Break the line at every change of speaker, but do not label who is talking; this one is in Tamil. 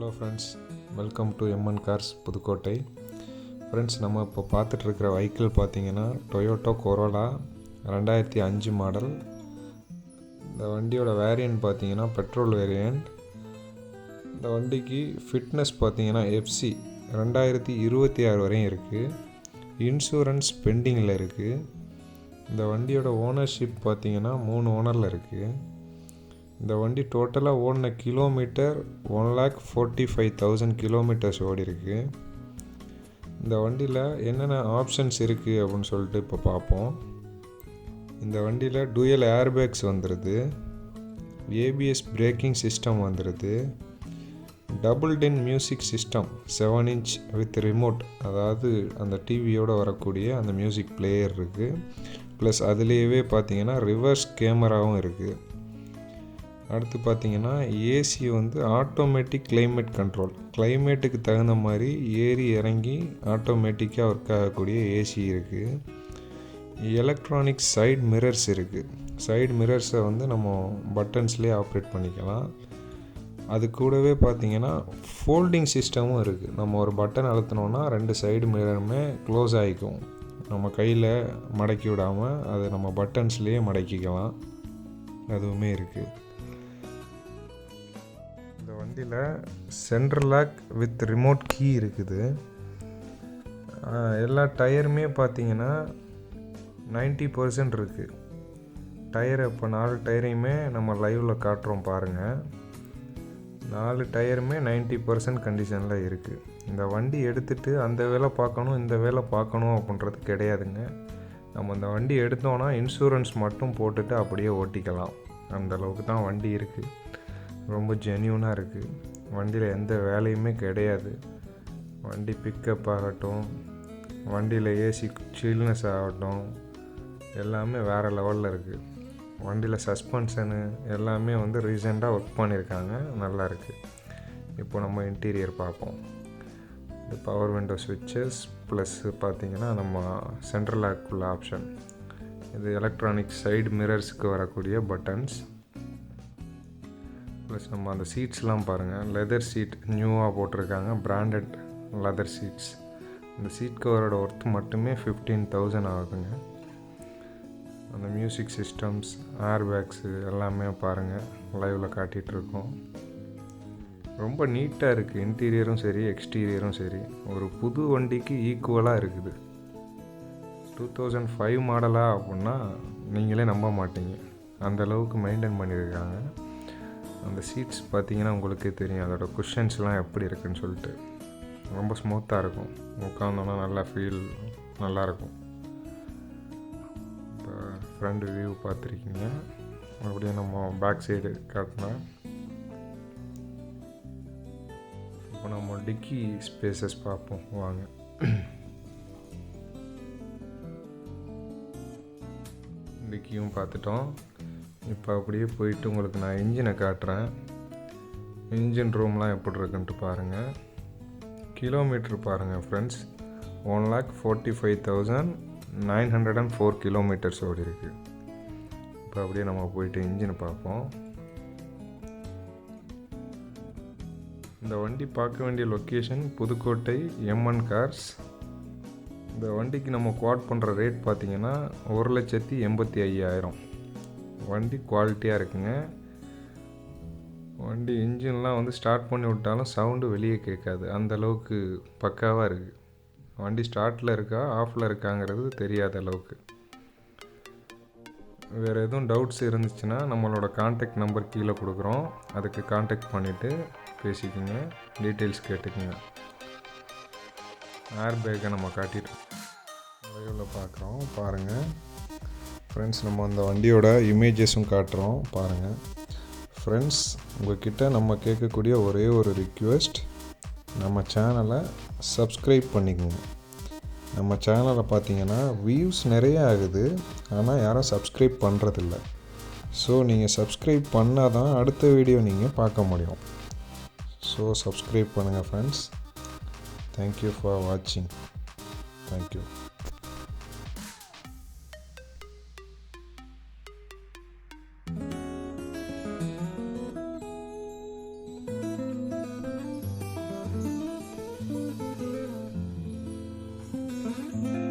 Hello friends, welcome to M N cars Pudukkottai. Friends, நம்ம இப்போ பார்த்துட்ருக்கிற வெஹிக்கிள் பார்த்தீங்கன்னா டொயோட்டோ கொரோலா 2005 மாடல். இந்த வண்டியோட வேரியண்ட் பார்த்தீங்கன்னா பெட்ரோல் வேரியண்ட். இந்த வண்டிக்கு ஃபிட்னஸ் பார்த்தீங்கன்னா எஃப்சி 2026 வரையும் இருக்குது. இன்சூரன்ஸ் பெண்டிங்கில் இருக்குது. இந்த வண்டியோட ஓனர்ஷிப் பார்த்தீங்கன்னா 3 ஓனரில் இருக்குது. இந்த வண்டி டோட்டலாக ஓடின கிலோமீட்டர் 1,45,000 கிலோமீட்டர்ஸ் ஓடி இருக்கு. இந்த வண்டியில் என்னென்ன ஆப்ஷன்ஸ் இருக்குது அப்படின்னு சொல்லிட்டு இப்போ பார்ப்போம். இந்த வண்டியில் டூயல் ஏர்பேக்ஸ் வந்துடுது, ஏபிஎஸ் பிரேக்கிங் சிஸ்டம் வந்துடுது, double ten music system 7 inch with remote, அதாவது அந்த டிவியோடு வரக்கூடிய அந்த மியூசிக் பிளேயர் இருக்குது. ப்ளஸ் அதுலேயே பார்த்தீங்கன்னா ரிவர்ஸ் கேமராவும் இருக்குது. அடுத்து பார்த்தீங்கன்னா ஏசி வந்து ஆட்டோமேட்டிக் கிளைமேட் கண்ட்ரோல், கிளைமேட்டுக்கு தகுந்த மாதிரி ஏறி இறங்கி ஆட்டோமேட்டிக்காக ஒர்க் ஆகக்கூடிய ஏசி இருக்குது. எலக்ட்ரானிக் சைடு மிரர்ஸ் இருக்குது. சைடு மிரர்ஸை வந்து நம்ம பட்டன்ஸ்லேயே ஆப்ரேட் பண்ணிக்கலாம். அது கூடவே பார்த்தீங்கன்னா ஃபோல்டிங் சிஸ்டமும் இருக்குது. நம்ம ஒரு பட்டன் அழுத்தினோன்னா 2 சைடு மிரருமே க்ளோஸ் ஆகிக்கும். நம்ம கையில் மடக்கி விடாமல் அதை நம்ம பட்டன்ஸ்லேயே மடக்கிக்கலாம். அதுவுமே இருக்குது. இந்த வண்டியில் central lock with remote key இருக்குது. எல்லா டயருமே பார்த்தீங்கன்னா 90% இருக்குது. டயரை இப்போ 4 டயரையுமே நம்ம லைவில் காட்டுறோம் பாருங்கள். 4 டயருமே 90% கண்டிஷனில் இருக்குது. இந்த வண்டி எடுத்துகிட்டு அந்த வேலை பார்க்கணும் இந்த வேலை பார்க்கணும் அப்படின்றது கிடையாதுங்க. நம்ம இந்த வண்டி எடுத்தோன்னா இன்சூரன்ஸ் மட்டும் போட்டுட்டு அப்படியே ஓட்டிக்கலாம். அந்தளவுக்கு தான் வண்டி இருக்குது. ரொம்ப ஜென்யூனாக இருக்குது. வண்டியில் எந்த வேலையுமே கிடையாது. வண்டி பிக்கப் ஆகட்டும், வண்டியில் ஏசி சில்னஸ் ஆகட்டும், எல்லாமே வேறு லெவலில் இருக்குது. வண்டியில் சஸ்பென்ஷனு எல்லாமே வந்து ரீசெண்டாக ஒர்க் பண்ணியிருக்காங்க, நல்லா இருக்குது. இப்போ நம்ம இன்டீரியர் பார்ப்போம். இது பவர் விண்டோ ஸ்விட்சஸ் ப்ளஸ் பார்த்திங்கன்னா நம்ம சென்ட்ரல் லாக்குள்ள ஆப்ஷன். இது எலக்ட்ரானிக் சைடு மிரர்ஸுக்கு வரக்கூடிய பட்டன்ஸ். ப்ளஸ் நம்ம அந்த சீட்ஸ்லாம் பாருங்கள், லெதர் சீட் நியூவாக போட்டிருக்காங்க, பிராண்டட் லெதர் சீட்ஸ். இந்த சீட் கவரோட ஒர்த் மட்டுமே 15,000 ஆகுதுங்க. அந்த மியூசிக் சிஸ்டம்ஸ், ஏர் பேக்ஸு எல்லாமே பாருங்கள், லைவில் காட்டிகிட்ருக்கோம். ரொம்ப நீட்டாக இருக்குது. இன்டீரியரும் சரி எக்ஸ்டீரியரும் சரி ஒரு புது வண்டிக்கு ஈக்குவலாக இருக்குது. 2005 மாடலா அப்படின்னா நீங்களே நம்ப மாட்டீங்க, அந்தளவுக்கு மெயின்டைன் பண்ணியிருக்காங்க. அந்த சீட்ஸ் பார்த்தீங்கன்னா உங்களுக்கே தெரியும் அதோட குஷன்ஸ்லாம் எப்படி இருக்குன்னு சொல்லிட்டு. ரொம்ப ஸ்மூத்தாக இருக்கும், உட்காந்தோன்னா நல்லா ஃபீல் நல்லாயிருக்கும். இப்போ ஃப்ரண்ட் வியூ பார்த்துருக்கீங்க. அப்படியே நம்ம பேக் சைடு காட்டினா இப்போ நம்ம டிக்கி ஸ்பேசஸ் பார்ப்போம் வாங்க. டிக்கியும் பார்த்துட்டோம். இப்போ அப்படியே போயிட்டு உங்களுக்கு நான் இன்ஜினை காட்டுறேன். இன்ஜின் ரூம்லாம் எப்படி இருக்குன்ட்டு பாருங்கள். கிலோமீட்ரு பாருங்கள் ஃப்ரெண்ட்ஸ், 1,45,904 கிலோமீட்டர்ஸ் ஓடி இருக்குது. இப்போ அப்படியே நம்ம போயிட்டு இன்ஜினை பார்ப்போம். இந்த வண்டி பார்க்க வேண்டிய லொக்கேஷன் புதுக்கோட்டை எம்என் கார்ஸ். இந்த வண்டிக்கு நம்ம குவாட் பண்ணுற ரேட் பார்த்திங்கன்னா 1,85,000. வண்டி குவாலிட்டியாக இருக்குங்க. வண்டி இன்ஜின்லாம் வந்து ஸ்டார்ட் பண்ணி விட்டாலும் சவுண்டு வெளியே கேட்காது, அந்தளவுக்கு பக்காவாக இருக்குது. வண்டி ஸ்டார்ட்டில் இருக்கா ஆஃபில் இருக்காங்கிறது தெரியாத அளவுக்கு. வேறு எதுவும் டவுட்ஸ் இருந்துச்சுன்னா நம்மளோட கான்டாக்ட் நம்பர் கீழே கொடுக்குறோம், அதுக்கு கான்டாக்ட் பண்ணிவிட்டு பேசிக்கோங்க, டீட்டெயில்ஸ் கேட்டுக்குங்க. ஏர் பேக்கை நம்ம காட்டிட்டு லைவில் பார்க்குறோம் பாருங்கள் ஃப்ரெண்ட்ஸ். நம்ம அந்த வண்டியோட இமேஜஸும் காட்டுறோம் பாருங்கள் ஃப்ரெண்ட்ஸ். உங்கள்கிட்ட நம்ம கேட்கக்கூடிய ஒரே ஒரு ரிக்வெஸ்ட், நம்ம சேனலை சப்ஸ்கிரைப் பண்ணிக்கோங்க. நம்ம சேனலில் பார்த்தீங்கன்னா வியூஸ் நிறைய ஆகுது, ஆனால் யாரும் சப்ஸ்கிரைப் பண்ணுறதில்ல. ஸோ நீங்கள் சப்ஸ்கிரைப் பண்ணால் தான் அடுத்த வீடியோ நீங்கள் பார்க்க முடியும். ஸோ சப்ஸ்கிரைப் பண்ணுங்கள் ஃப்ரெண்ட்ஸ். தேங்க்யூ ஃபார் வாட்சிங். தேங்க்யூ. பண்ணுங்கள்.